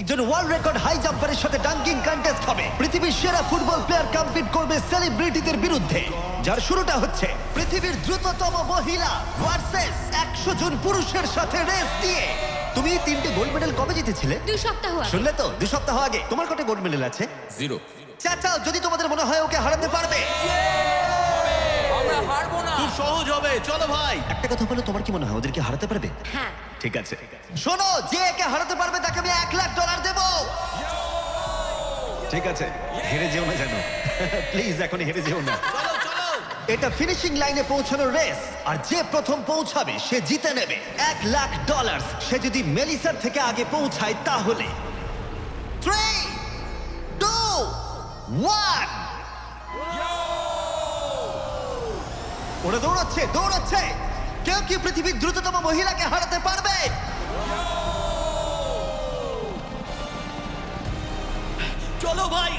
একজন world record high জাম্পারের সাথে dunking contest হবে। পৃথিবীর সেরা ফুটবল প্লেয়ার কম্পিট করবে সেলিব্রিটিদের বিরুদ্ধে, যার শুরুটা হচ্ছে পৃথিবীর দ্রুততম মহিলা ভার্সেস 100 জন পুরুষের সাথে রেস দিয়ে। তুমি এই 3টে গোল্ড মেডেল কবে জিতেছিলে? 2 সপ্তাহ আগে। শুনলে তো, 2 সপ্তাহ আগে। তোমার কত গোল্ড মেডেল আছে? 0। চাচাও, যদি তোমাদের মনে হয় ওকে হারাতে পারবে। আমরা হারবো না। খুব সহজ হবে, চলো ভাই। একটা কথা বলো, তোমার কি মনে হয় ওদেরকে হারাতে পারবে? হ্যাঁ। ঠিক আছে, শোনো, যে একে হারাতে পারবে তাকে আমি $1,00,000 দেবো। ঠিক আছে, হেরে যেও না যেন, প্লিজ এখন হেরে যেও না। চলো চলো। এটা ফিনিশিং লাইনে পৌঁছানোর রেস, আর যে প্রথম পৌঁছাবে সে জিতে নেবে $1,00,000। সে যদি মেলিসার থেকে আগে পৌঁছায় তাহলে 3, 2, 1। ওরা দৌড়াচ্ছে দৌড়াচ্ছে। কেউ কি পৃথিবীর দ্রুততম মহিলাকে হারাতে পারবে? চলো ভাই।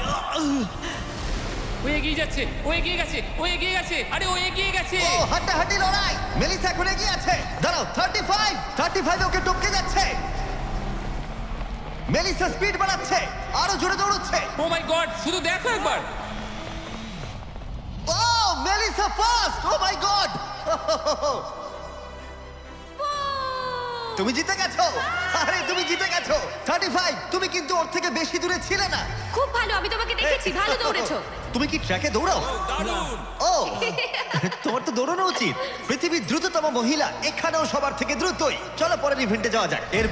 ও এগিয়ে যাচ্ছে, ও এগিয়ে গেছে, ও এগিয়ে গেছে, আরে ও এগিয়ে গেছে। ও হাড্ডাহাড্ডি লড়াই। মেলিসা এখন এগিয়ে আছে। দাঁড়াও, 35 ওকে টপকে যাচ্ছে। মেলিসা স্পিড বাড়াচ্ছে, আরো জোরে দৌড়চ্ছে। ও মাই গড, শুধু দেখো একবার। Oh Melissa first. ও মাই গড, তুমি জিতে গেছো। আরে তুমি জিতে গেছো। 35, তুমি কিন্তু ওর থেকে বেশি দূরে ছিলে না। খুব ভালো, আমি তোমাকে দেখেছি, ভালো দৌড়েছো। তুমি কি ট্র্যাকে দৌড়াও? দারুণ। ও, তোমার তো দৌড়ানো উচিত। পৃথিবীর দ্রুততম মহিলা এখানেও সবার থেকে দ্রুতই। চলো পরের ইভেন্টে যাওয়া যাক। এর